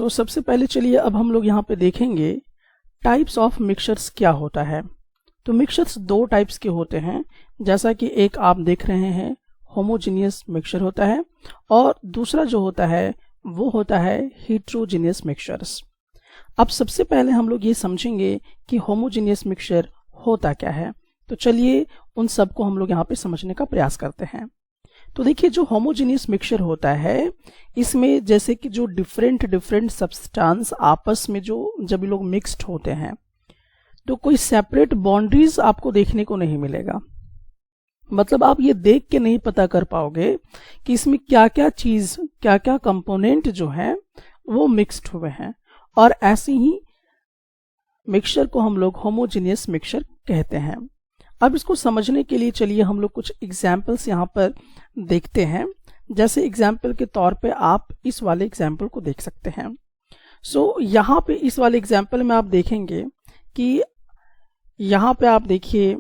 सबसे पहले चलिए अब हम लोग यहाँ पे देखेंगे टाइप्स ऑफ मिक्सचर्स क्या होता है। तो मिक्सचर्स दो टाइप्स के होते हैं, जैसा कि एक आप देख रहे हैं होमोजेनियस मिक्सचर होता है और दूसरा जो होता है वो होता है हेट्रोजेनियस मिक्सचर्स। अब सबसे पहले हम लोग ये समझेंगे कि होमोजेनियस मिक्सचर होता क्या है। तो चलिए उन सब को हम लोग यहाँ पे समझने का प्रयास करते हैं। तो देखिए जो होमोजेनियस मिक्सचर होता है इसमें जैसे कि जो डिफरेंट सब्सटेंस आपस में जो जब ये लोग मिक्स्ड होते हैं तो कोई सेपरेट बाउंड्रीज आपको देखने को नहीं मिलेगा। मतलब आप ये देख के नहीं पता कर पाओगे कि इसमें क्या क्या चीज क्या क्या कंपोनेंट जो है वो मिक्स्ड हुए हैं, और ऐसे ही मिक्सचर को हम लोग होमोजेनियस मिक्सचर कहते हैं। अब इसको समझने के लिए चलिए हम लोग कुछ एग्जाम्पल्स यहाँ पर देखते हैं। जैसे एग्जाम्पल के तौर पे आप इस वाले एग्जाम्पल को देख सकते हैं। यहाँ पे इस वाले एग्जाम्पल में आप देखेंगे कि यहाँ पे आप देखिए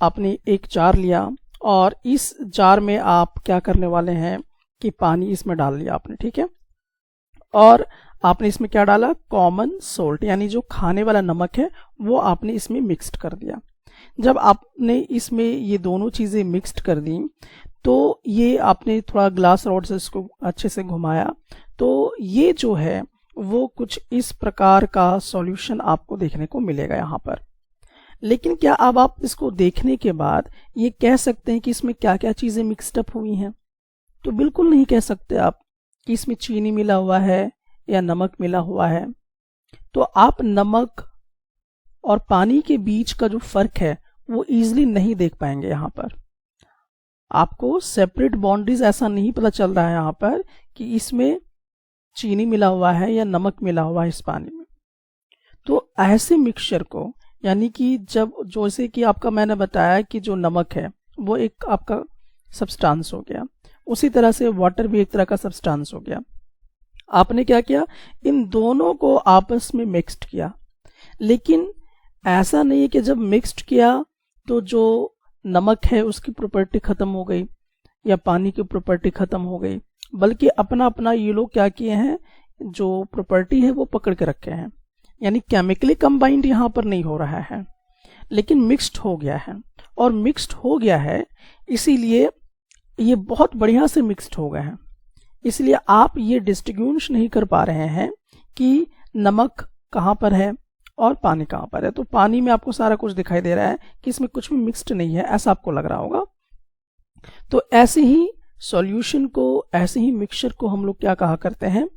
आपने एक जार लिया और इस जार में आप क्या करने वाले हैं कि पानी इसमें डाल लिया आपने, ठीक है, और आपने इसमें क्या डाला, कॉमन सोल्ट यानी जो खाने वाला नमक है वो आपने इसमें मिक्स्ड कर दिया। जब आपने इसमें ये दोनों चीजें मिक्स्ड कर दी तो ये आपने थोड़ा ग्लास रॉड से इसको अच्छे से घुमाया तो ये जो है वो कुछ इस प्रकार का सॉल्यूशन आपको देखने को मिलेगा यहाँ पर। लेकिन क्या अब आप इसको देखने के बाद ये कह सकते हैं कि इसमें क्या क्या चीजें मिक्सड अप हुई हैं? तो बिल्कुल नहीं कह सकते आप कि इसमें चीनी मिला हुआ है या नमक मिला हुआ है। तो आप नमक और पानी के बीच का जो फर्क है वो इजीली नहीं देख पाएंगे। यहाँ पर आपको सेपरेट बाउंड्रीज ऐसा नहीं पता चल रहा है यहाँ पर कि इसमें चीनी मिला हुआ है या नमक मिला हुआ है इस पानी में। तो ऐसे मिक्सचर को यानी कि जब जैसे कि आपका मैंने बताया कि जो नमक है वो एक आपका सब्सटेंस हो गया, उसी तरह से वाटर भी एक तरह का सब्सटेंस हो गया। आपने क्या किया, इन दोनों को आपस में मिक्स्ड किया। लेकिन ऐसा नहीं है कि जब मिक्स्ड किया तो जो नमक है उसकी प्रॉपर्टी खत्म हो गई या पानी की प्रॉपर्टी खत्म हो गई, बल्कि अपना अपना ये लोग क्या किए हैं, जो प्रॉपर्टी है वो पकड़ के रखे हैं। यानी केमिकली कंबाइंड यहाँ पर नहीं हो रहा है, लेकिन मिक्स्ड हो गया है। और मिक्स्ड हो गया है इसीलिए ये बहुत बढ़िया से मिक्स्ड हो गए हैं। इसलिए आप ये डिस्टिंग्विश नहीं कर पा रहे हैं कि नमक कहाँ पर है और पानी कहाँ पर है। तो पानी में आपको सारा कुछ दिखाई दे रहा है कि इसमें कुछ भी मिक्स्ड नहीं है, ऐसा आपको लग रहा होगा। तो ऐसे ही सॉल्यूशन को, ऐसे ही मिक्सचर को हम लोग क्या कहा करते हैं,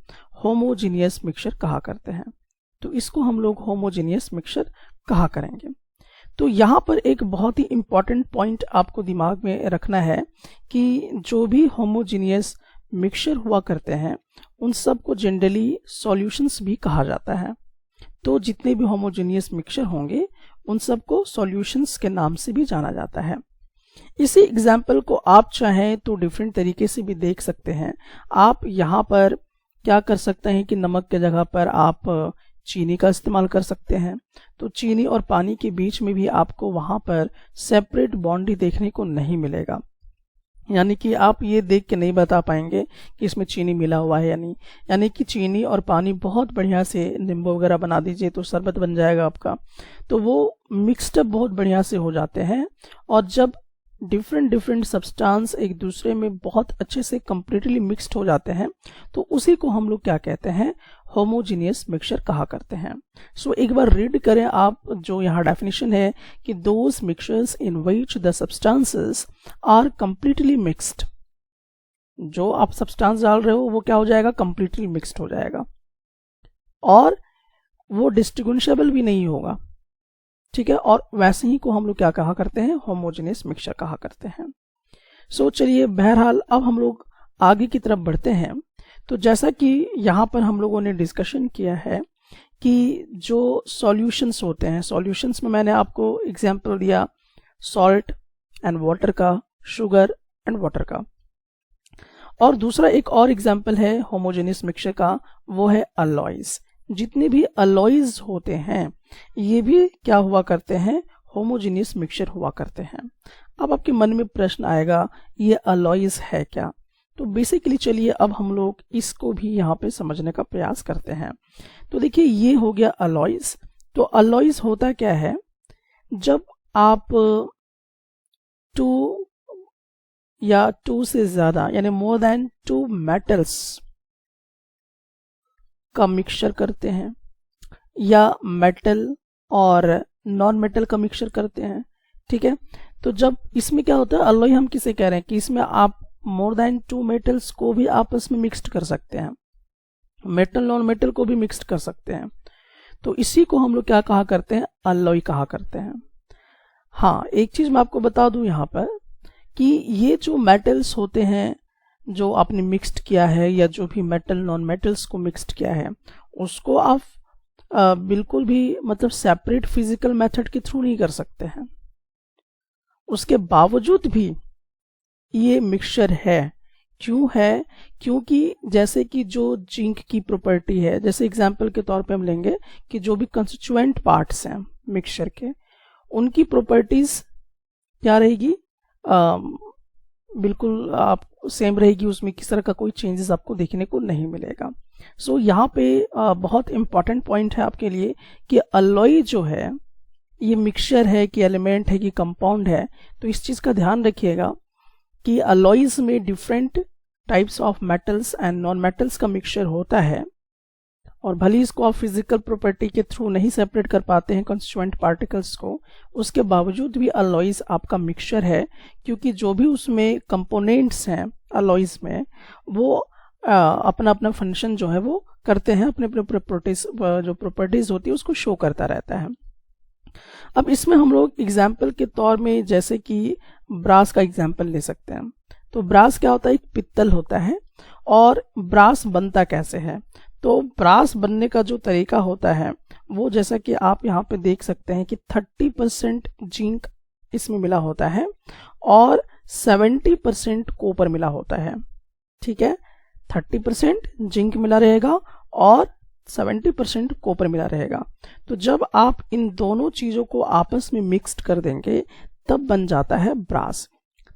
होमोजेनियस मिक्सचर कहा करते हैं। तो इसको हम लोग होमोजेनियस मिक्सचर कहा करेंगे। तो यहाँ पर एक बहुत ही इंपॉर्टेंट पॉइंट आपको दिमाग में रखना है कि जो भी होमोजेनियस मिक्सचर हुआ करते हैं उन सब को जनरली सॉल्यूशंस भी कहा जाता है। तो जितने भी होमोजेनियस मिक्सचर होंगे उन सबको सॉल्यूशंस के नाम से भी जाना जाता है। इसी एग्जाम्पल को आप चाहें तो डिफरेंट तरीके से भी देख सकते हैं। आप यहाँ पर क्या कर सकते हैं कि नमक के जगह पर आप चीनी का इस्तेमाल कर सकते हैं। तो चीनी और पानी के बीच में भी आपको वहां पर सेपरेट बाउंड्री देखने को नहीं मिलेगा। यानी कि आप ये देख के नहीं बता पाएंगे कि इसमें चीनी मिला हुआ है या नहीं। यानी कि चीनी और पानी बहुत बढ़िया से नींबू वगैरह बना दीजिए तो शरबत बन जाएगा आपका, तो वो मिक्सड अप बहुत बढ़िया से हो जाते हैं। और जब डिफरेंट सब्सटेंस एक दूसरे में बहुत अच्छे से कंप्लीटली मिक्स्ड हो जाते हैं तो उसी को हम लोग क्या कहते हैं, होमोजेनियस मिक्सचर कहा करते हैं। एक बार रीड करें आप, जो यहाँ डेफिनेशन है कि those mixtures in which the substances are completely mixed. जो आप सब्सटेंस डाल रहे हो वो क्या हो जाएगा, कंप्लीटली मिक्स्ड हो जाएगा और वो डिस्टिंग्विशेबल भी नहीं होगा, ठीक है। और वैसे ही को हम लोग क्या कहा करते हैं, होमोजेनियस मिक्सचर कहा करते हैं। चलिए बहरहाल अब हम लोग आगे की तरफ बढ़ते हैं। तो जैसा कि यहाँ पर हम लोगों ने डिस्कशन किया है कि जो सॉल्यूशंस होते हैं, सॉल्यूशंस में मैंने आपको एग्जांपल दिया सॉल्ट एंड वाटर का, शुगर एंड वाटर का। और दूसरा एक और एग्जांपल है होमोजेनियस मिक्सचर का, वो है अलॉयज। जितने भी अलॉयज होते हैं ये भी क्या हुआ करते हैं, होमोजेनियस मिक्सचर हुआ करते हैं। अब आपके मन में प्रश्न आएगा ये अलॉयज है क्या? तो बेसिकली चलिए अब हम लोग इसको भी यहाँ पे समझने का प्रयास करते हैं। तो देखिए ये हो गया अलॉयज। तो अलॉयज होता क्या है, जब आप 2 या 2 से ज्यादा यानी मोर देन 2 मेटल्स का मिक्सचर करते हैं या मेटल और नॉन मेटल का मिक्सचर करते हैं, ठीक है। तो जब इसमें क्या होता है, अलॉय हम किसे कह रहे हैं कि इसमें आप मोर देन 2 मेटल्स को भी आपस में मिक्स्ड कर सकते हैं, मेटल नॉन मेटल को भी मिक्स्ड कर सकते हैं। तो इसी को हम लोग क्या कहा करते हैं, अलॉय कहा करते हैं। हाँ, एक चीज मैं आपको बता दूं यहाँ पर कि ये जो मेटल्स होते हैं जो आपने मिक्स्ड किया है या जो भी मेटल नॉन मेटल्स को मिक्स्ड किया है, उसको आप बिल्कुल भी मतलब सेपरेट फिजिकल मेथड के थ्रू नहीं कर सकते हैं। उसके बावजूद भी ये मिक्सचर है। क्यों है? क्योंकि जैसे कि जो जिंक की प्रॉपर्टी है, जैसे एग्जांपल के तौर पे हम लेंगे कि जो भी कंस्टिट्यूएंट पार्ट्स हैं मिक्सचर के, उनकी प्रॉपर्टीज क्या रहेगी, बिल्कुल आप सेम रहेगी, उसमें किस तरह का कोई चेंजेस आपको देखने को नहीं मिलेगा। सो यहाँ पे बहुत इंपॉर्टेंट पॉइंट है आपके लिए कि अलॉय जो है ये मिक्सचर है कि एलिमेंट है कि कंपाउंड है। तो इस चीज का ध्यान रखिएगा कि अलॉयज में different types of metals and non metals का मिक्सचर होता है, और भले इसको आप फिजिकल प्रॉपर्टी के थ्रू नहीं सेपरेट कर पाते हैं कंस्टिट्यूएंट पार्टिकल्स को, उसके बावजूद भी अलॉयज आपका मिक्सचर है, क्योंकि जो भी उसमें कंपोनेंट्स हैं अलॉयज में वो अपना अपना फंक्शन जो है वो करते हैं, अपने अपने प्रॉपर्टीज जो प्रॉपर्टीज होती है उसको शो करता रहता है। अब इसमें हम लोग एग्जाम्पल के तौर में जैसे कि ब्रास का एग्जाम्पल ले सकते हैं। तो ब्रास क्या होता है, एक पित्तल होता है। और ब्रास बनता कैसे है, तो ब्रास बनने का जो तरीका होता है वो जैसा कि आप यहाँ पे देख सकते हैं कि 30% जिंक इसमें मिला होता है और 70% कॉपर मिला होता है, ठीक है। 30% जिंक मिला रहेगा और 70% कॉपर मिला रहेगा। तो जब आप इन दोनों चीजों को आपस में मिक्स्ड कर देंगे तब बन जाता है ब्रास।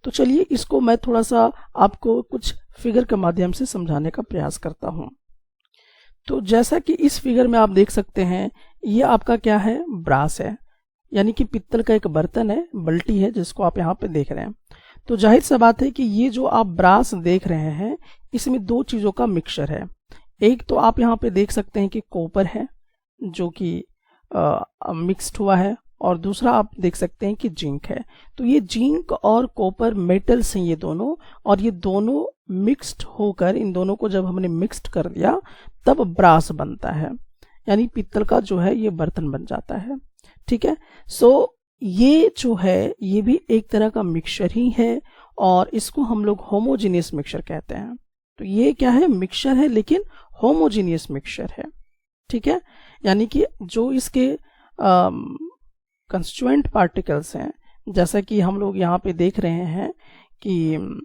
तो चलिए इसको मैं थोड़ा सा आपको कुछ फिगर के माध्यम से समझाने का प्रयास करता हूं। तो जैसा कि इस फिगर में आप देख सकते हैं, ये आपका क्या है, ब्रास है, यानी कि पित्तल का एक बर्तन है, बल्टी है, जिसको आप यहाँ पे देख रहे हैं। तो जाहिर सा बात है कि ये जो आप ब्रास देख रहे हैं इसमें 2 चीजों का मिक्सचर है। एक तो आप यहाँ पे देख सकते हैं कि कॉपर है जो कि मिक्स्ड हुआ है, और दूसरा आप देख सकते हैं कि जिंक है। तो ये जिंक और कॉपर मेटल्स हैं ये दोनों, और ये दोनों मिक्स्ड होकर इन दोनों को जब हमने मिक्स्ड कर दिया तब ब्रास बनता है, यानी पित्तल का जो है ये बर्तन बन जाता है, ठीक है। सो ये जो है ये भी एक तरह का मिक्सचर ही है, और इसको हम लोग होमोजीनियस मिक्सचर कहते हैं। तो ये क्या है, मिक्सचर है लेकिन होमोजीनियस मिक्सचर है, ठीक है। यानी कि जो इसके कंस्टिट्यूएंट पार्टिकल्स हैं, जैसा कि हम लोग यहाँ पे देख रहे हैं कि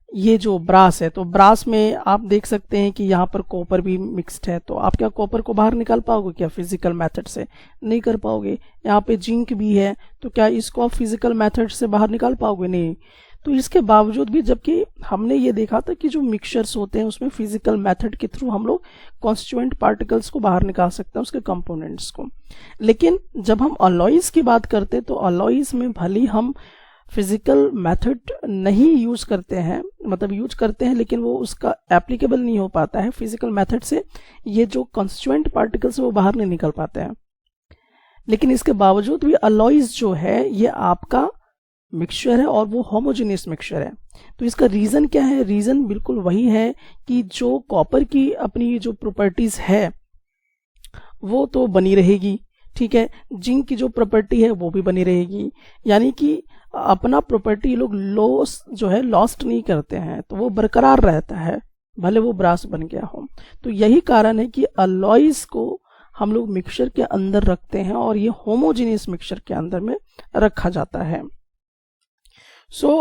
ये जो ब्रास है, तो ब्रास में आप देख सकते हैं कि यहाँ पर कॉपर भी मिक्स्ड है। तो आप क्या कॉपर को बाहर निकाल पाओगे क्या फिजिकल मेथड से? नहीं कर पाओगे। यहाँ पे जिंक भी है, तो क्या इसको आप फिजिकल मेथड से बाहर निकाल पाओगे? नहीं। तो इसके बावजूद भी, जबकि हमने ये देखा था कि जो मिक्सचर्स होते हैं उसमें फिजिकल मेथड के थ्रू हम लोग कॉन्स्टिट्यूएंट पार्टिकल्स को बाहर निकाल सकते हैं, उसके कंपोनेंट्स को। लेकिन जब हम अलॉयज की बात करते हैं तो अलॉयज में भले हम फिजिकल मेथड नहीं यूज करते हैं, मतलब यूज करते हैं लेकिन वो उसका एप्लीकेबल नहीं हो पाता है फिजिकल मेथड से, ये जो कॉन्स्टिट्यूएंट पार्टिकल्स है वो बाहर नहीं निकल पाते हैं। लेकिन इसके बावजूद भी अलॉयज जो है ये आपका मिक्सचर है और वो होमोजेनियस मिक्सचर है। तो इसका रीजन क्या है? रीजन बिल्कुल वही है कि जो कॉपर की अपनी जो प्रॉपर्टीज है वो तो बनी रहेगी, ठीक है। जिंक की जो प्रॉपर्टी है वो भी बनी रहेगी, यानी कि अपना प्रॉपर्टी लोग लॉस जो है लॉस्ट नहीं करते हैं, तो वो बरकरार रहता है भले वो ब्रास बन गया हो। तो यही कारण है कि अलॉयज को हम लोग मिक्सचर के अंदर रखते हैं और ये होमोजेनियस मिक्सचर के अंदर में रखा जाता है।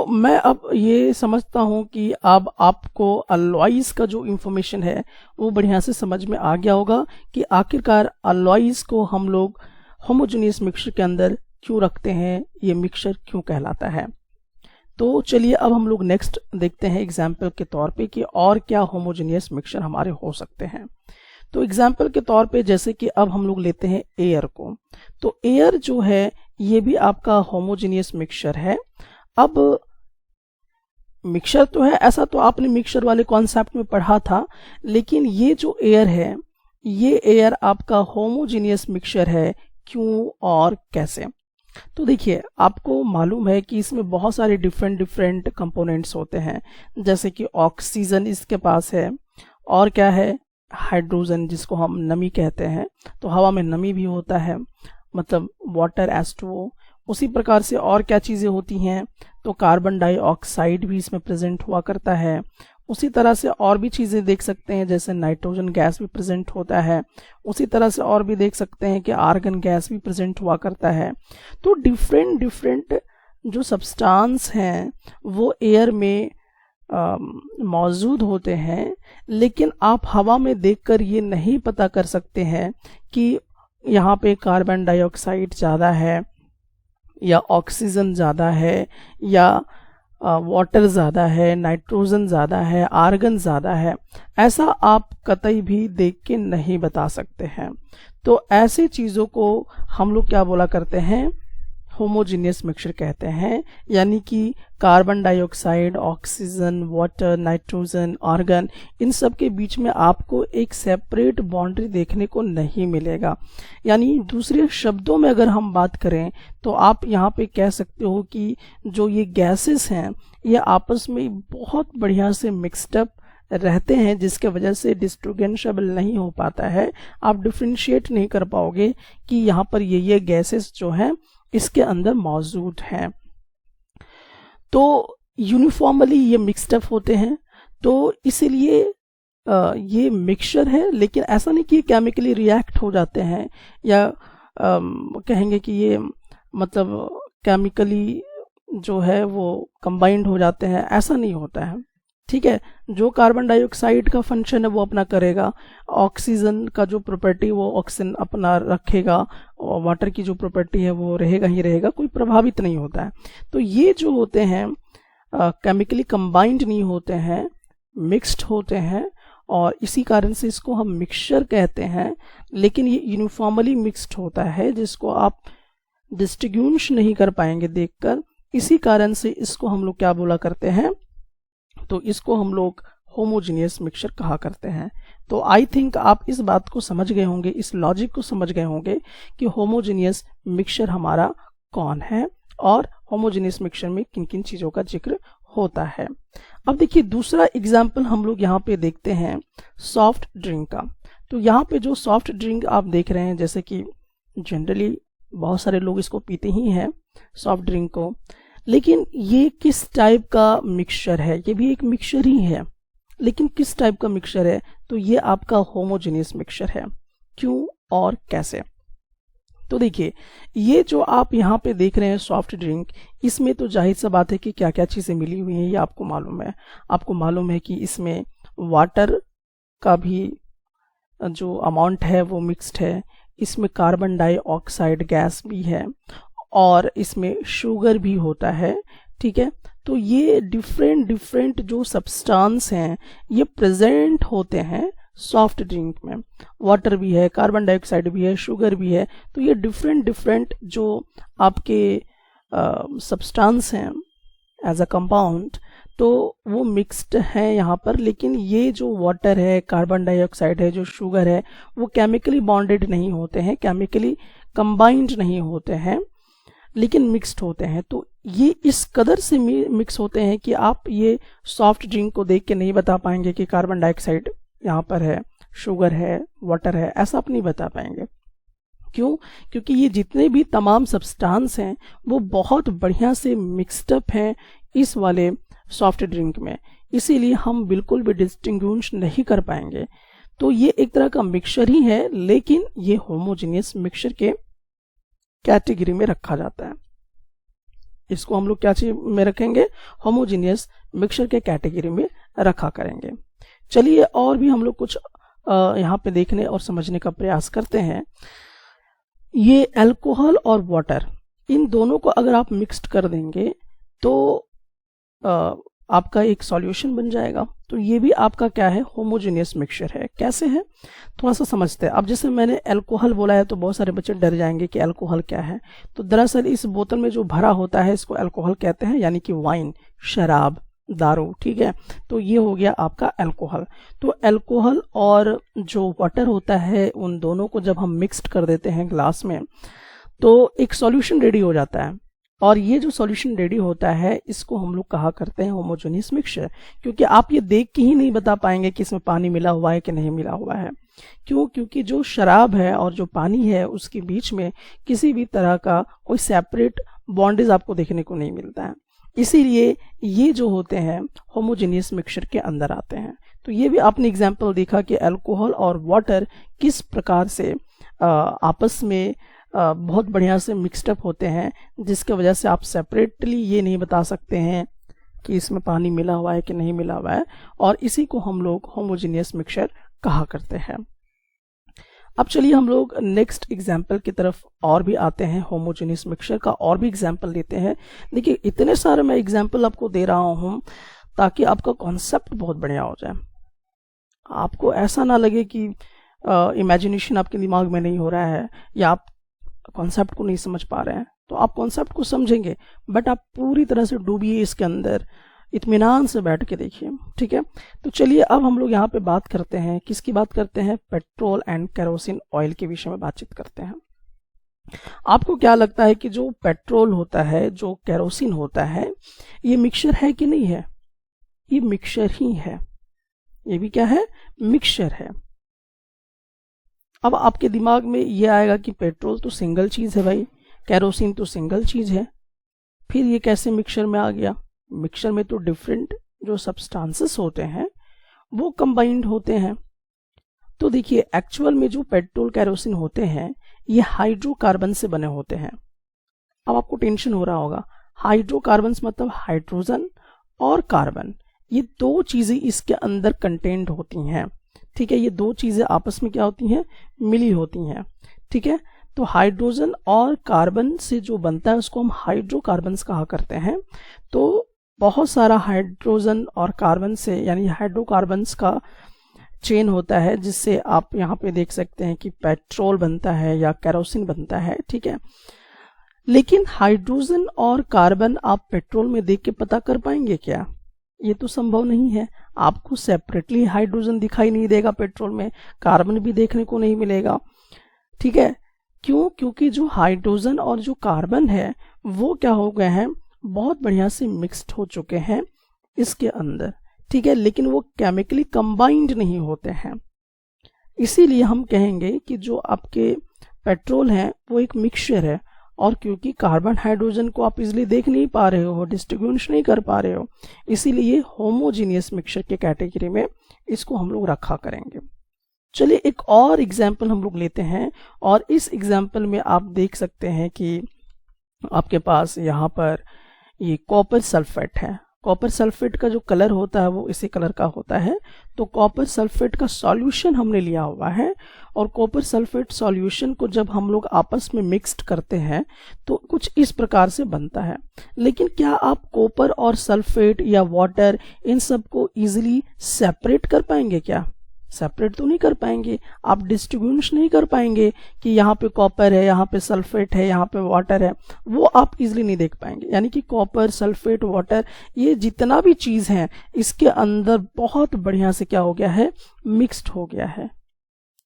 मैं अब ये समझता हूं कि अब आपको अलॉयज का जो इंफॉर्मेशन है वो बढ़िया से समझ में आ गया होगा कि आखिरकार अलॉयज को हम लोग होमोजेनियस मिक्सचर के अंदर क्यों रखते हैं, ये मिक्सचर क्यों कहलाता है। तो चलिए अब हम लोग नेक्स्ट देखते हैं एग्जाम्पल के तौर पे कि और क्या होमोजेनियस मिक्सचर हमारे हो सकते हैं। तो एग्जाम्पल के तौर पे जैसे कि अब हम लोग लेते हैं एयर को, तो एयर जो है ये भी आपका होमोजेनियस मिक्सचर है। अब मिक्सचर तो है, ऐसा तो आपने मिक्सचर वाले कॉन्सेप्ट में पढ़ा था, लेकिन ये जो एयर है ये एयर आपका होमोजेनियस मिक्सचर है, क्यों और कैसे? तो देखिए, आपको मालूम है कि इसमें बहुत सारे डिफरेंट कंपोनेंट्स होते हैं, जैसे कि ऑक्सीजन इसके पास है, और क्या है, हाइड्रोजन जिसको हम नमी कहते हैं, तो हवा में नमी भी होता है, मतलब वाटर H2O। उसी प्रकार से और क्या चीज़ें होती हैं, तो कार्बन डाइऑक्साइड भी इसमें प्रेजेंट हुआ करता है। उसी तरह से और भी चीज़ें देख सकते हैं, जैसे नाइट्रोजन गैस भी प्रेजेंट होता है। उसी तरह से और भी देख सकते हैं कि आर्गन गैस भी प्रेजेंट हुआ करता है। तो डिफरेंट जो सब्सटेंस हैं वो एयर में मौजूद होते हैं, लेकिन आप हवा में देखकर ये नहीं पता कर सकते हैं कि यहाँ पे कार्बन डाइऑक्साइड ज़्यादा है या ऑक्सीजन ज़्यादा है या वाटर ज़्यादा है, नाइट्रोजन ज़्यादा है, आर्गन ज़्यादा है। ऐसा आप कतई भी देख के नहीं बता सकते हैं। तो ऐसे चीज़ों को हम लोग क्या बोला करते हैं, होमोजेनियस मिक्सचर कहते हैं। यानी कि carbon dioxide, oxygen, water, nitrogen, argon, इन सब के बीच में आपको एक सेपरेट बाउंड्री देखने को नहीं मिलेगा। यानी दूसरे शब्दों में अगर हम बात करें तो आप यहाँ पे कह सकते हो कि जो ये गैसेस हैं ये आपस में बहुत बढ़िया से मिक्सड अप रहते हैं, जिसके वजह से डिस्टिंग्विशेबल नहीं हो पाता है। आप डिफ्रेंशिएट नहीं कर पाओगे कि यहाँ पर ये गैसेस जो हैं इसके अंदर मौजूद हैं। तो यूनिफॉर्मली ये मिक्सड अप होते हैं, तो इसीलिए ये मिक्सचर है, लेकिन ऐसा नहीं कि ये केमिकली रिएक्ट हो जाते हैं या कहेंगे कि ये मतलब केमिकली जो है वो कंबाइंड हो जाते हैं, ऐसा नहीं होता है। ठीक है, जो कार्बन डाइऑक्साइड का फंक्शन है वो अपना करेगा, ऑक्सीजन का जो प्रॉपर्टी वो ऑक्सीजन अपना रखेगा, और वाटर की जो प्रॉपर्टी है वो रहेगा ही रहेगा, कोई प्रभावित नहीं होता है। तो ये जो होते हैं केमिकली कंबाइंड नहीं होते हैं, मिक्स्ड होते हैं, और इसी कारण से इसको हम मिक्सचर कहते हैं। लेकिन ये यूनिफॉर्मली मिक्स्ड होता है, जिसको आप डिस्टिंग्विश नहीं कर पाएंगे देखकर। इसी कारण से इसको हम लोग क्या बोला करते हैं, तो इसको हम लोग होमोजेनियस मिक्सचर कहा करते हैं। तो आई थिंक आप इस बात को समझ गए होंगे, इस लॉजिक को समझ गए होंगे कि होमोजेनियस मिक्सचर हमारा कौन है और होमोजेनियस मिक्सचर में किन किन चीज़ों का जिक्र होता है। अब देखिए, दूसरा एग्जाम्पल हम लोग यहाँ पे देखते हैं सॉफ्ट ड्रिंक का। तो यहाँ पे जो सॉफ्ट ड्रिंक आप देख रहे हैं, जैसे कि जनरली बहुत सारे लोग इसको पीते ही हैं सॉफ्ट ड्रिंक को, लेकिन ये किस टाइप का मिक्सचर है, ये भी एक मिक्सचर ही है, लेकिन किस टाइप का मिक्सचर है, तो ये आपका होमोजेनियस मिक्सचर है। क्यों और कैसे? तो देखिए, ये जो आप यहाँ पे देख रहे हैं सॉफ्ट ड्रिंक, इसमें तो जाहिर सा बात है कि क्या क्या चीज़ें मिली हुई हैं ये आपको मालूम है। आपको मालूम है कि इसमें वाटर का भी जो अमाउंट है वो मिक्स्ड है, इसमें कार्बन डाइऑक्साइड गैस भी है, और इसमें शुगर भी होता है। ठीक है, तो ये डिफरेंट जो सब्सटेंस हैं ये प्रेजेंट होते हैं सॉफ्ट ड्रिंक में। वाटर भी है, कार्बन डाइऑक्साइड भी है, शुगर भी है। तो ये डिफरेंट जो आपके सब्सटेंस हैं एज अ कंपाउंड, तो वो मिक्स्ड है यहाँ पर। लेकिन ये जो वाटर है, कार्बन डाइऑक्साइड है, जो शुगर है, वो केमिकली बॉन्डेड नहीं होते हैं, केमिकली कंबाइंड नहीं होते हैं, लेकिन मिक्स्ड होते हैं। तो ये इस कदर से मिक्स होते हैं कि आप ये सॉफ्ट ड्रिंक को देख के नहीं बता पाएंगे कि कार्बन डाइऑक्साइड यहाँ पर है, शुगर है, वाटर है, ऐसा आप नहीं बता पाएंगे। क्यों? क्योंकि ये जितने भी तमाम सब्सटेंस हैं वो बहुत बढ़िया से मिक्स्ड अप हैं इस वाले सॉफ्ट ड्रिंक में, इसीलिए हम बिल्कुल भी डिस्टिंग्विश नहीं कर पाएंगे। तो ये एक तरह का मिक्सचर ही है, लेकिन ये होमोजेनियस मिक्सचर के कैटेगरी में रखा जाता है। इसको हम लोग क्या चीज में रखेंगे, होमोजेनियस मिक्सचर के कैटेगरी में रखा करेंगे। चलिए और भी हम लोग कुछ यहाँ पे देखने और समझने का प्रयास करते हैं। ये अल्कोहल और वाटर, इन दोनों को अगर आप मिक्स्ड कर देंगे तो आपका एक सॉल्यूशन बन जाएगा। तो ये भी आपका क्या है, होमोजेनियस मिक्सचर है। कैसे है थोड़ा सा समझते हैं। अब जैसे मैंने अल्कोहल बोला है तो बहुत सारे बच्चे डर जाएंगे कि अल्कोहल क्या है। तो दरअसल इस बोतल में जो भरा होता है इसको अल्कोहल कहते हैं, यानी कि वाइन, शराब, दारू, ठीक है। तो ये हो गया आपका अल्कोहल। तो अल्कोहल और जो वाटर होता है उन दोनों को जब हम मिक्स्ड कर देते हैं ग्लास में तो एक सॉल्यूशन रेडी हो जाता है। और ये जो सॉल्यूशन रेडी होता है इसको हम लोग कहा करते हैं होमोजेनियस मिक्सचर। क्योंकि आप ये देख के ही नहीं बता पाएंगे कि इसमें पानी मिला हुआ है कि नहीं मिला हुआ है। क्यों? क्योंकि जो शराब है और जो पानी है उसके बीच में किसी भी तरह का कोई सेपरेट बॉन्डेज आपको देखने को नहीं मिलता है। इसीलिए ये जो होते हैं होमोजेनियस मिक्सचर के अंदर आते हैं। तो ये भी आपने एग्जाम्पल देखा कि अल्कोहल और वाटर किस प्रकार से आपस में बहुत बढ़िया से मिक्सड अप होते हैं, जिसके वजह से आप सेपरेटली ये नहीं बता सकते हैं कि इसमें पानी मिला हुआ है कि नहीं मिला हुआ है। और इसी को हम लोग होमोजेनियस मिक्सचर कहा करते हैं। अब चलिए हम लोग नेक्स्ट एग्जाम्पल की तरफ और भी आते हैं। होमोजेनियस मिक्सचर का और भी एग्जाम्पल लेते हैं। देखिए इतने सारे मैं एग्जाम्पल आपको दे रहा हूं ताकि आपका कॉन्सेप्ट बहुत बढ़िया हो जाए। आपको ऐसा ना लगे कि इमेजिनेशन आपके दिमाग में नहीं हो रहा है या आप कॉन्सेप्ट को नहीं समझ पा रहे हैं। तो आप कॉन्सेप्ट को समझेंगे बट आप पूरी तरह से डूबिए इसके अंदर, इत्मीनान से बैठ के देखिए, ठीक है। तो चलिए अब हम लोग यहाँ पे बात करते हैं, किसकी बात करते हैं, पेट्रोल एंड केरोसिन ऑयल के विषय में बातचीत करते हैं। आपको क्या लगता है कि जो पेट्रोल होता है, जो केरोसिन होता है, ये मिक्सचर है कि नहीं है? ये मिक्सचर ही है। ये भी क्या है, मिक्सचर है। अब आपके दिमाग में ये आएगा कि पेट्रोल तो सिंगल चीज है भाई, केरोसिन तो सिंगल चीज है, फिर ये कैसे मिक्सचर में आ गया? मिक्सचर में तो डिफरेंट जो सब्सटेंसेस होते हैं वो कंबाइंड होते हैं। तो देखिए एक्चुअल में जो पेट्रोल केरोसिन होते हैं ये हाइड्रोकार्बन से बने होते हैं। अब आपको टेंशन हो रहा होगा, हाइड्रोकार्बन मतलब हाइड्रोजन और कार्बन, ये दो चीजें इसके अंदर कंटेंट होती हैं, ठीक है। ये दो चीजें आपस में क्या होती हैं, मिली होती हैं, ठीक है। तो हाइड्रोजन और कार्बन से जो बनता है उसको हम हाइड्रोकार्बन्स कहा करते हैं। तो बहुत सारा हाइड्रोजन और कार्बन से, यानी हाइड्रोकार्बन्स का चेन होता है, जिससे आप यहाँ पे देख सकते हैं कि पेट्रोल बनता है या केरोसिन बनता है, ठीक है। लेकिन हाइड्रोजन और कार्बन आप पेट्रोल में देख के पता कर पाएंगे क्या? ये तो संभव नहीं है। आपको सेपरेटली हाइड्रोजन दिखाई नहीं देगा पेट्रोल में, कार्बन भी देखने को नहीं मिलेगा, ठीक है। क्यों? क्योंकि जो हाइड्रोजन और जो कार्बन है वो क्या हो गए हैं, बहुत बढ़िया से मिक्स्ड हो चुके हैं इसके अंदर, ठीक है। लेकिन वो केमिकली कंबाइंड नहीं होते हैं। इसीलिए हम कहेंगे कि जो आपके पेट्रोल है वो एक मिक्सचर है। और क्योंकि कार्बन हाइड्रोजन को आप इजिली देख नहीं पा रहे हो, डिस्ट्रीब्यूट नहीं कर पा रहे हो, इसीलिए होमोजीनियस मिक्सचर के कैटेगरी में इसको हम लोग रखा करेंगे। चलिए एक और एग्जाम्पल हम लोग लेते हैं। और इस एग्जाम्पल में आप देख सकते हैं कि आपके पास यहाँ पर ये कॉपर सल्फेट है। कॉपर सल्फेट का जो कलर होता है वो इसी कलर का होता है। तो कॉपर सल्फेट का सॉल्यूशन हमने लिया हुआ है, और कॉपर सल्फेट सॉल्यूशन को जब हम लोग आपस में मिक्स्ड करते हैं तो कुछ इस प्रकार से बनता है। लेकिन क्या आप कॉपर और सल्फेट या वाटर इन सब को इजीली सेपरेट कर पाएंगे? क्या सेपरेट तो नहीं कर पाएंगे। आप डिस्ट्रीब्यूशन नहीं कर पाएंगे कि यहाँ पे कॉपर है, यहाँ पे सल्फेट है, यहाँ पे वाटर है, वो आप इजीली नहीं देख पाएंगे। यानी कि कॉपर, सल्फेट, वाटर, ये जितना भी चीज है इसके अंदर बहुत बढ़िया से क्या हो गया है, मिक्स्ड हो गया है।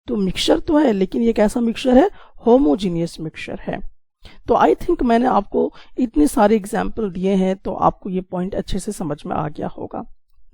तो मिक्सचर तो है, लेकिन ये कैसा मिक्सचर है, होमोजीनियस मिक्सचर है। तो आई थिंक मैंने आपको इतने सारे एग्जाम्पल दिए हैं तो आपको ये पॉइंट अच्छे से समझ में आ गया होगा।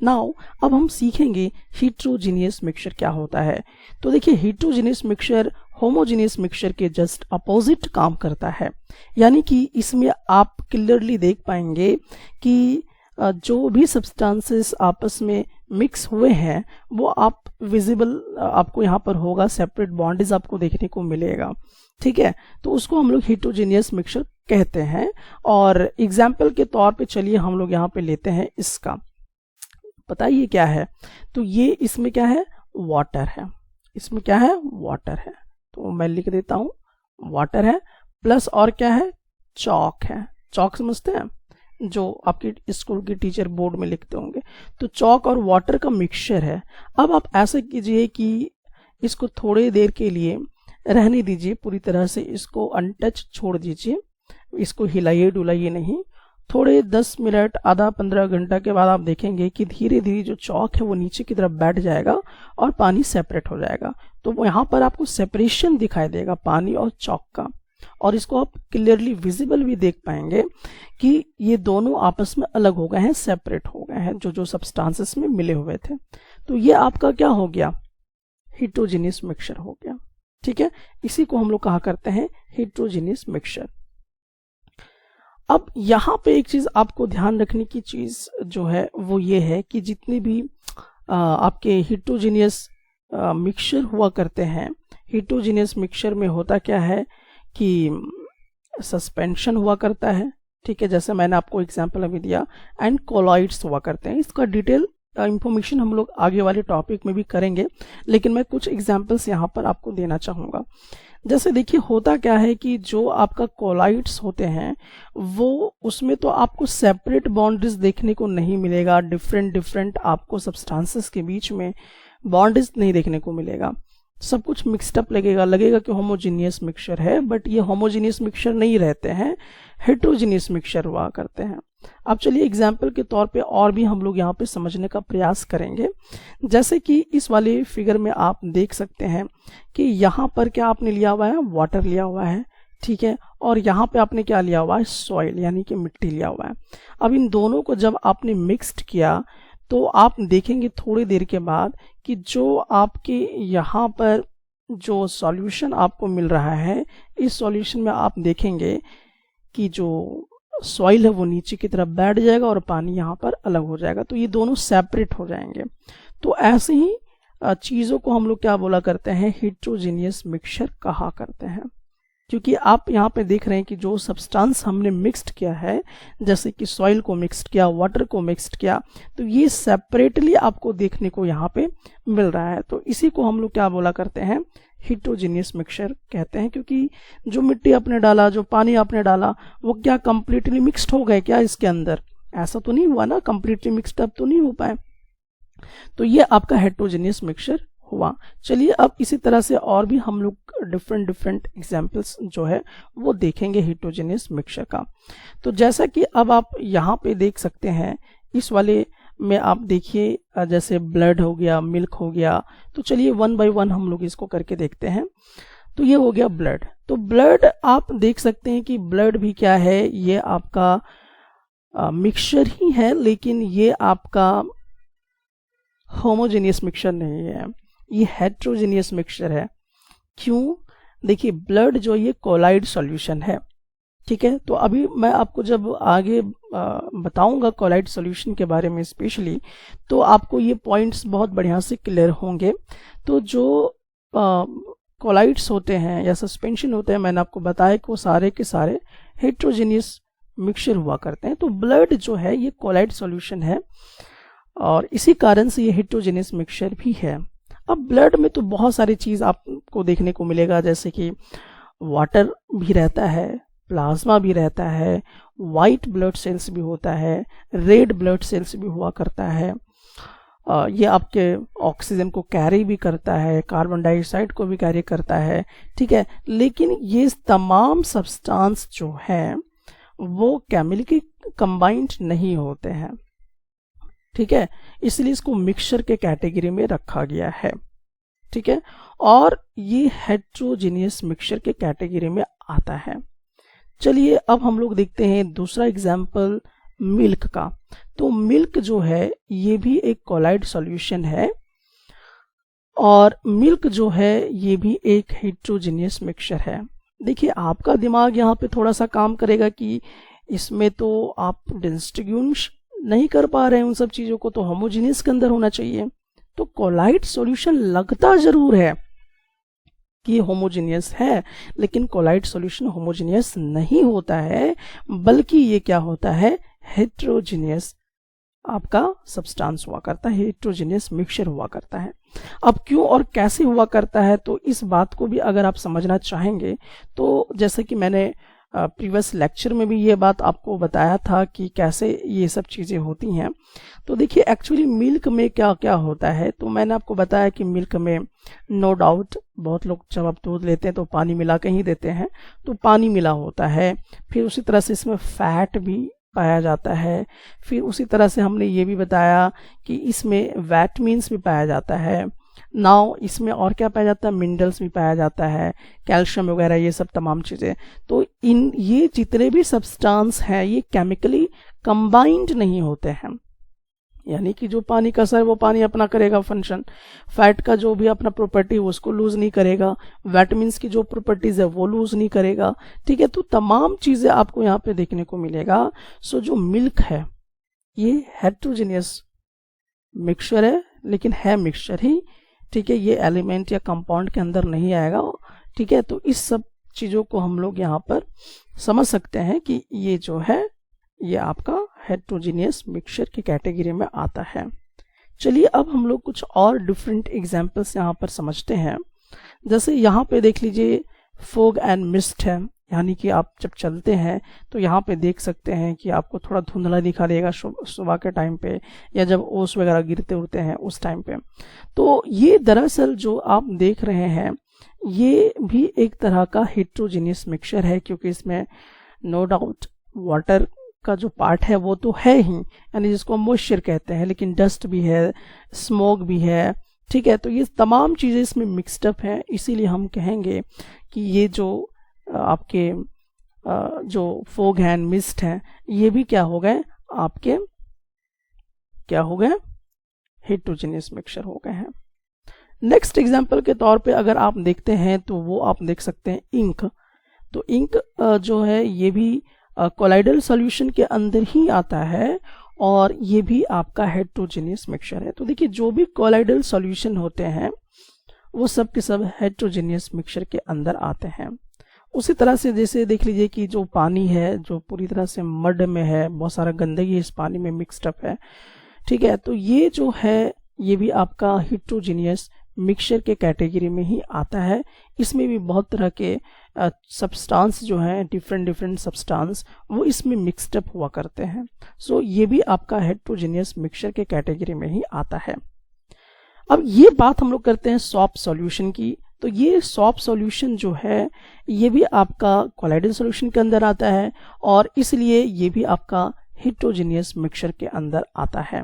नाउ अब हम सीखेंगे हीट्रोजीनियस मिक्सचर क्या होता है। तो देखिए हीट्रोजीनियस मिक्सचर होमोजीनियस मिक्सचर के जस्ट अपोजिट काम करता है। यानी कि इसमें आप क्लियरली देख पाएंगे कि जो भी सब्सटेंसेस आपस में मिक्स हुए हैं वो आप विजिबल आपको यहाँ पर होगा, सेपरेट बॉन्डेज आपको देखने को मिलेगा, ठीक है। तो उसको हम लोग हीट्रोजीनियस मिक्सचर कहते हैं। और एग्जाम्पल के तौर पे चलिए हम लोग यहाँ पे लेते हैं इसका, पता है ये क्या है? तो ये इसमें क्या है, वाटर है। इसमें क्या है, वाटर है। तो मैं लिख देता हूं वाटर है, प्लस और क्या है, चॉक है। चॉक समझते हैं, जो आपकी स्कूल की टीचर बोर्ड में लिखते होंगे। तो चॉक और वाटर का मिक्सचर है। अब आप ऐसा कीजिए कि इसको थोड़ी देर के लिए रहने दीजिए, पूरी तरह से इसको अनटच छोड़ दीजिए, इसको हिलाइए डुलाइए नहीं। थोड़े 10 मिनट आधा 15 घंटा के बाद आप देखेंगे कि धीरे धीरे जो चॉक है वो नीचे की तरफ बैठ जाएगा और पानी सेपरेट हो जाएगा। तो यहाँ पर आपको सेपरेशन दिखाई देगा पानी और चॉक का, और इसको आप क्लियरली विजिबल भी देख पाएंगे कि ये दोनों आपस में अलग हो गए हैं, सेपरेट हो गए हैं, जो सब्सटेंसेस में मिले हुए थे। तो ये आपका क्या हो गया, हेटेरोजेनियस मिक्सचर हो गया। ठीक है, इसी को हम लोग कहा करते हैं हेटेरोजेनियस मिक्सचर। अब यहाँ पे एक चीज आपको ध्यान रखने की चीज जो है वो ये है कि जितने भी आपके हेटेरोजेनियस मिक्सचर हुआ करते हैं, हेटेरोजेनियस मिक्सचर में होता क्या है कि सस्पेंशन हुआ करता है। ठीक है, जैसे मैंने आपको एग्जांपल अभी दिया, एंड कोलॉइड्स हुआ करते हैं। इसका डिटेल इंफॉर्मेशन हम लोग आगे वाले टॉपिक में भी करेंगे, लेकिन मैं कुछ एग्जांपल्स यहाँ पर आपको देना चाहूंगा। जैसे देखिए होता क्या है कि जो आपका कोलॉइड्स होते हैं वो उसमें तो आपको सेपरेट बाउंड्रीज देखने को नहीं मिलेगा, डिफरेंट आपको सब्सटेंसेस के बीच में बाउंड्रीज नहीं देखने को मिलेगा, सब कुछ मिक्सड अप लगेगा कि होमोजीनियस मिक्सचर है, बट ये होमोजीनियस मिक्सचर नहीं रहते हैं, हेटेरोजीनियस मिक्सचर हुआ करते हैं। अब चलिए एग्जाम्पल के तौर पे और भी हम लोग यहाँ पे समझने का प्रयास करेंगे। जैसे कि इस वाले फिगर में आप देख सकते हैं कि यहाँ पर क्या आपने लिया हुआ है, वाटर लिया हुआ है। ठीक है, और यहाँ पे आपने क्या लिया हुआ है, सॉइल यानी कि मिट्टी लिया हुआ है। अब इन दोनों को जब आपने मिक्सड किया तो आप देखेंगे थोड़ी देर के बाद कि जो आपके यहाँ पर जो सॉल्यूशन आपको मिल रहा है, इस सॉल्यूशन में आप देखेंगे कि जो सॉइल है वो नीचे की तरफ बैठ जाएगा और पानी यहाँ पर अलग हो जाएगा, तो ये दोनों सेपरेट हो जाएंगे। तो ऐसे ही चीजों को हम लोग क्या बोला करते हैं, हेटेरोजेनियस मिक्सचर कहा करते हैं। क्योंकि आप यहाँ पे देख रहे हैं कि जो सब्सटेंस हमने मिक्स्ड किया है, जैसे कि सॉइल को मिक्स्ड किया, वाटर को मिक्स्ड किया, तो ये सेपरेटली आपको देखने को यहाँ पे मिल रहा है। तो इसी को हम लोग क्या बोला करते हैं, हेटेरोजेनियस मिक्सचर कहते हैं। क्योंकि जो मिट्टी आपने डाला, जो पानी आपने डाला, वो क्या कंप्लीटली मिक्स्ड हो गए क्या इसके अंदर, ऐसा तो नहीं हुआ ना, कंप्लीटली मिक्स्ड अप तो नहीं हो पाए। तो ये आपका हेटेरोजेनियस मिक्सचर हुआ। चलिए अब इसी तरह से और भी हम लोग डिफरेंट एग्जांपल्स जो है वो देखेंगे हेटेरोजेनियस मिक्सचर का। तो जैसा कि अब आप यहाँ पे देख सकते हैं, इस वाले में आप देखिए जैसे ब्लड हो गया, मिल्क हो गया। तो चलिए वन बाय वन हम लोग इसको करके देखते हैं। तो ये हो गया ब्लड। तो ब्लड आप देख सकते हैं कि ब्लड भी क्या है, ये आपका मिक्सचर ही है, लेकिन ये आपका होमोजेनियस मिक्सचर नहीं है, ये हेटेरोजेनियस मिक्सचर है। क्यों, देखिए ब्लड जो ये कोलाइड सॉल्यूशन है। ठीक है, तो अभी मैं आपको जब आगे बताऊंगा कोलाइड सॉल्यूशन के बारे में स्पेशली, तो आपको ये पॉइंट्स बहुत बढ़िया से क्लियर होंगे। तो जो कोलाइड्स होते हैं या सस्पेंशन होते हैं, मैंने आपको बताया कि वो सारे के सारे हेटेरोजेनियस मिक्सचर हुआ करते हैं। तो ब्लड जो है ये कोलाइड सॉल्यूशन है और इसी कारण से ये हेटेरोजेनियस मिक्सचर भी है। अब ब्लड में तो बहुत सारी चीज आपको देखने को मिलेगा, जैसे कि वाटर भी रहता है, प्लाज्मा भी रहता है, वाइट ब्लड सेल्स भी होता है, रेड ब्लड सेल्स भी हुआ करता है। ये आपके ऑक्सीजन को कैरी भी करता है, कार्बन डाइऑक्साइड को भी कैरी करता है। ठीक है, लेकिन ये तमाम सब्सटेंस जो है वो केमिकली कंबाइंड नहीं होते हैं। ठीक है, इसलिए इसको मिक्सचर के कैटेगरी में रखा गया है। ठीक है, और ये हेटेरोजेनियस मिक्सचर के कैटेगरी में आता है। चलिए अब हम लोग देखते हैं दूसरा एग्जाम्पल मिल्क का। तो मिल्क जो है ये भी एक कोलाइड सॉल्यूशन है और मिल्क जो है ये भी एक हेटेरोजेनियस मिक्सचर है। देखिए आपका दिमाग यहाँ पे थोड़ा सा काम करेगा कि इसमें तो आप डिस्टिंग्विश नहीं कर पा रहे हैं उन सब चीजों को, तो होमोजेनियस के अंदर होना चाहिए। तो कोलाइड सॉल्यूशन लगता जरूर है कि होमोजेनियस है, लेकिन कोलाइड सॉल्यूशन होमोजेनियस नहीं होता है, बल्कि ये क्या होता है, हेटेरोजेनियस आपका सब्सटेंस हुआ करता है, हेटेरोजेनियस मिक्सचर हुआ करता है। अब क्यों और कैसे हुआ करता है, तो इस बात को भी अगर आप समझना चाहेंगे तो जैसे कि मैंने प्रीवियस लेक्चर में भी ये बात आपको बताया था कि कैसे ये सब चीज़ें होती हैं। तो देखिए एक्चुअली मिल्क में क्या क्या होता है, तो मैंने आपको बताया कि मिल्क में नो डाउट बहुत लोग जब आप दूध लेते हैं तो पानी मिला के ही देते हैं, तो पानी मिला होता है। फिर उसी तरह से इसमें फैट भी पाया जाता है। फिर उसी तरह से हमने ये भी बताया कि इसमें विटामिन्स भी पाया जाता है। नाउ इसमें और क्या पाया जाता है, मिनरल्स भी पाया जाता है, कैल्शियम वगैरह, ये सब तमाम चीज़ें। तो इन ये जितने भी सब्सटेंस हैं ये केमिकली कंबाइंड नहीं होते हैं, यानी कि जो पानी का असर वो पानी अपना करेगा फंक्शन, फैट का जो भी अपना प्रॉपर्टी उसको लूज नहीं करेगा, विटामिन्स की जो प्रॉपर्टीज है वो लूज नहीं करेगा, ठीक है। तो तमाम चीजें आपको यहाँ पे देखने को मिलेगा। सो जो मिल्क है ये हेट्रोजेनियस मिक्सचर है, लेकिन है मिक्सचर ही, ठीक है। ये एलिमेंट या कंपाउंड के अंदर नहीं आएगा, ठीक है। तो इस सब चीजों को हम लोग यहाँ पर समझ सकते हैं कि ये जो है ये आपका हेट्रोजीनियस मिक्सचर की कैटेगरी में आता है। चलिए अब हम लोग कुछ और डिफरेंट एग्जांपल्स यहाँ पर समझते हैं। जैसे यहाँ पे देख लीजिए फोग एंड मिस्ट है, यानी कि आप जब चलते हैं तो यहाँ पे देख सकते हैं कि आपको थोड़ा धुंधला दिखा देगा सुबह के टाइम पे, या जब ओस वगैरह गिरते उड़ते हैं उस टाइम पे। तो ये दरअसल जो आप देख रहे हैं ये भी एक तरह का हेट्रोजीनियस मिक्सचर है, क्योंकि इसमें नो डाउट वाटर का जो पार्ट है वो तो है ही, यानी जिसको हम मॉइस्चर कहते हैं, लेकिन डस्ट भी है, स्मोक भी है, ठीक है। तो ये तमाम चीजें इसमें मिक्सड अप हैं, इसीलिए हम कहेंगे कि ये जो आपके जो फोग एंड मिस्ट हैं ये भी क्या हो गए, आपके क्या हो गए, हेट्रोजीनियस मिक्सचर हो गए हैं। नेक्स्ट एग्जांपल के तौर पे अगर आप देखते हैं तो वो आप देख सकते हैं इंक। तो इंक जो है ये भी कोलाइडल सॉल्यूशन के अंदर ही आता है, और ये भी आपका हेट्रोजीनियस मिक्सचर है। तो देखिए जो भी कोलाइडल सॉल्यूशन होते हैं वो सब के सब हेट्रोजीनियस मिक्सचर के अंदर आते हैं। उसी तरह से जैसे देख लीजिए कि जो पानी है जो पूरी तरह से मड में है, बहुत सारा गंदगी इस पानी में मिक्सड अप है, ठीक है। तो ये जो है ये भी आपका हेट्रोजीनियस मिक्सचर के कैटेगरी में ही आता है। इसमें भी बहुत तरह के सब्सटेंस जो हैं, डिफरेंट सब्सटेंस वो इसमें मिक्सड अप हुआ करते हैं। सो ये भी आपका हेट्रोजीनियस मिक्सचर के कैटेगरी में ही आता है। अब ये बात हम लोग करते हैं सॉफ्ट सॉल्यूशन की। तो ये सॉफ्ट सॉल्यूशन जो है ये भी आपका कोलाइडल सॉल्यूशन के अंदर आता है, और इसलिए ये भी आपका हेट्रोजीनियस मिक्सचर के अंदर आता है।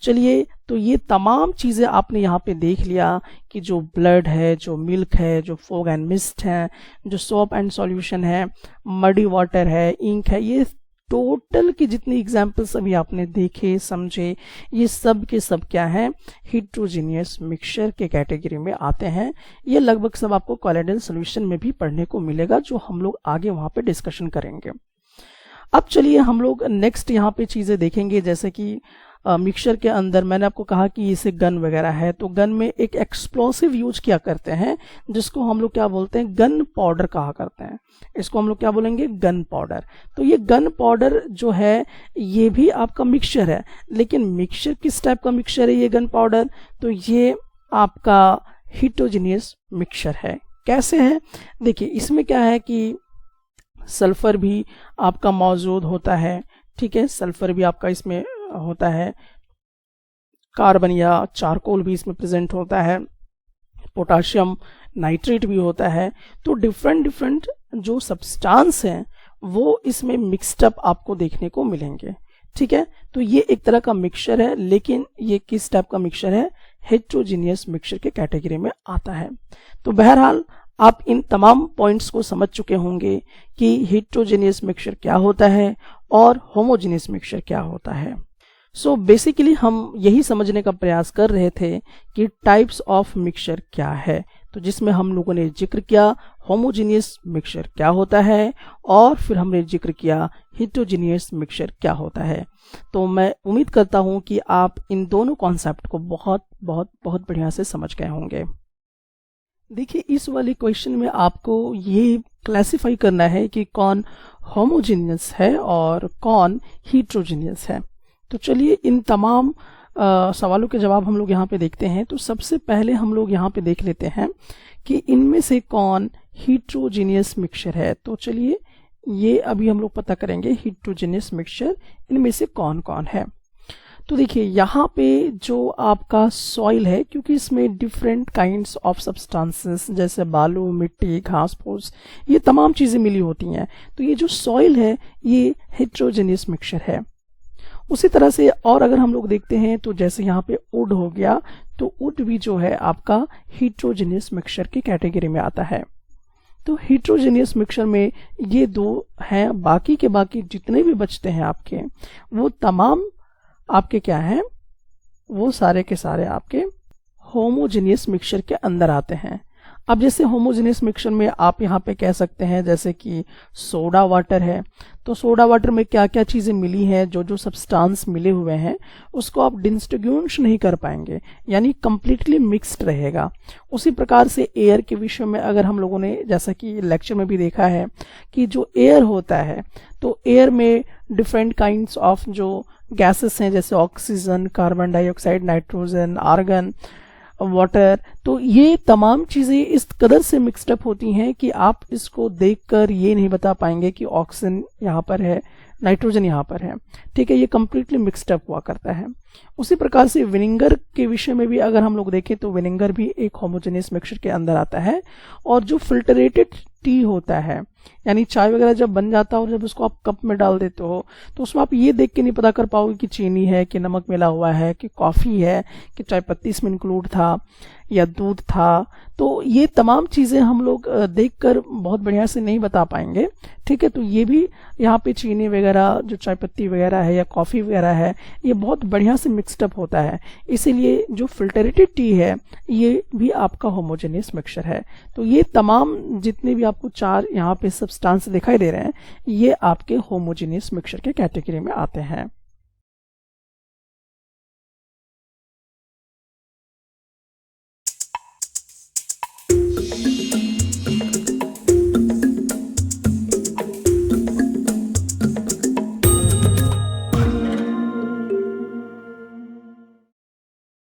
चलिए तो ये तमाम चीजें आपने यहाँ पे देख लिया कि जो ब्लड है, जो मिल्क है, जो फोग एंड मिस्ट है, जो सोप एंड सॉल्यूशन है, मडी वाटर है, इंक है, ये टोटल की जितनी एग्जाम्पल्स अभी आपने देखे समझे ये सब के सब क्या हैं, हेट्रोजीनियस मिक्सचर के कैटेगरी में आते हैं। ये लगभग सब आपको कोलाइडल सॉल्यूशन में भी पढ़ने को मिलेगा, जो हम लोग आगे वहां पे डिस्कशन करेंगे। अब चलिए हम लोग नेक्स्ट यहाँ पे चीजें देखेंगे, जैसे कि मिक्सचर के अंदर मैंने आपको कहा कि इसे गन वगैरह है, तो गन में एक एक्सप्लोसिव यूज किया करते हैं जिसको हम लोग क्या बोलते हैं, गन पाउडर कहा करते हैं। इसको हम लोग क्या बोलेंगे, गन पाउडर। तो ये गन पाउडर जो है ये भी आपका मिक्सचर है, लेकिन मिक्सचर किस टाइप का मिक्सचर है ये गन पाउडर, तो ये आपका हेट्रोजीनियस मिक्सचर है। कैसे है, देखिए इसमें क्या है कि सल्फर भी आपका मौजूद होता है, ठीक है, सल्फर भी आपका इसमें होता है, कार्बन या चारकोल भी इसमें प्रेजेंट होता है, पोटाशियम नाइट्रेट भी होता है। तो डिफरेंट जो सब्सटेंस हैं वो इसमें मिक्सड अप आपको देखने को मिलेंगे, ठीक है। तो ये एक तरह का मिक्सचर है, लेकिन ये किस टाइप का मिक्सचर है, हेट्रोजीनियस मिक्सचर के कैटेगरी में आता है। तो बहरहाल आप इन तमाम पॉइंट्स को समझ चुके होंगे कि हेट्रोजीनियस मिक्सचर क्या होता है और होमोजीनियस मिक्सचर क्या होता है। सो बेसिकली हम यही समझने का प्रयास कर रहे थे कि टाइप्स ऑफ मिक्सचर क्या है, तो जिसमें हम लोगों ने जिक्र किया होमोजीनियस मिक्सचर क्या होता है, और फिर हमने जिक्र किया हेट्रोजीनियस मिक्सचर क्या होता है। तो मैं उम्मीद करता हूं कि आप इन दोनों कॉन्सेप्ट को बहुत बहुत बहुत बढ़िया से समझ गए होंगे। देखिए इस वाले क्वेश्चन में आपको ये क्लासिफाई करना है कि कौन होमोजीनियस है और कौन हेट्रोजीनियस है। तो चलिए इन तमाम सवालों के जवाब हम लोग यहाँ पे देखते हैं। तो सबसे पहले हम लोग यहाँ पे देख लेते हैं कि इनमें से कौन हेट्रोजीनियस मिक्सचर है। तो चलिए ये अभी हम लोग पता करेंगे हेटेरोजेनियस मिक्सचर इनमें से कौन कौन है। तो देखिए यहाँ पे जो आपका सॉइल है, क्योंकि इसमें डिफरेंट काइंड्स ऑफ सब्सटेंसेस जैसे बालू, मिट्टी, घास फूस, ये तमाम चीजें मिली होती हैं, तो ये जो सॉइल है ये हेटेरोजेनियस मिक्सचर है। उसी तरह से और अगर हम लोग देखते हैं तो जैसे यहाँ पे वुड हो गया, तो वुड भी जो है आपका हेटेरोजेनियस मिक्सचर की कैटेगरी में आता है। तो हेटेरोजेनियस मिक्सचर में ये दो हैं, बाकी के बाकी जितने भी बचते हैं आपके, वो तमाम आपके क्या हैं, वो सारे के सारे आपके होमोजेनियस मिक्सचर के अंदर आते हैं। अब जैसे होमोजेनियस मिक्सचर में आप यहाँ पे कह सकते हैं जैसे कि सोडा वाटर है, तो सोडा वाटर में क्या क्या चीजें मिली हैं, जो जो सब्सटेंस मिले हुए हैं उसको आप डिस्टिंग्विश नहीं कर पाएंगे, यानी कंप्लीटली मिक्स्ड रहेगा। उसी प्रकार से एयर के विषय में अगर हम लोगों ने जैसा कि लेक्चर में भी देखा है कि जो एयर होता है, तो एयर में डिफरेंट काइंड्स ऑफ जो गैसेस हैं जैसे oxygen, carbon dioxide, nitrogen, argon, water, तो ये तमाम चीजें इस कदर से मिक्सड अप होती हैं कि आप इसको देखकर ये नहीं बता पाएंगे कि ऑक्सीजन यहाँ पर है, नाइट्रोजन यहाँ पर है। ठीक है, ये कंप्लीटली मिक्सड अप हुआ करता है। उसी प्रकार से विनेगर के विषय में भी अगर हम लोग देखें तो विनेगर भी एक होमोजेनियस मिक्सचर के अंदर आता है। और जो फिल्टरेटेड टी होता है, यानी चाय वगैरह जब बन जाता है और जब उसको आप कप में डाल देते हो, तो उसमें आप ये देख के नहीं पता कर पाओगे कि चीनी है कि नमक मिला हुआ है कि कॉफी है कि चाय पत्ती इसमें इंक्लूड था या दूध था। तो ये तमाम चीजें हम लोग देखकर बहुत बढ़िया से नहीं बता पाएंगे। ठीक है, तो ये भी यहाँ पे चीनी वगैरह, जो चाय पत्ती वगैरह है या कॉफी वगैरह है, ये बहुत बढ़िया से मिक्सड अप होता है। इसीलिए जो फिल्टरेटेड टी है ये भी आपका होमोजेनियस मिक्सचर है। तो ये तमाम जितने भी आपको चार यहाँ पे सब्सटेंस दिखाई दे रहे हैं, ये आपके होमोजेनियस मिक्सचर के कैटेगरी में आते हैं।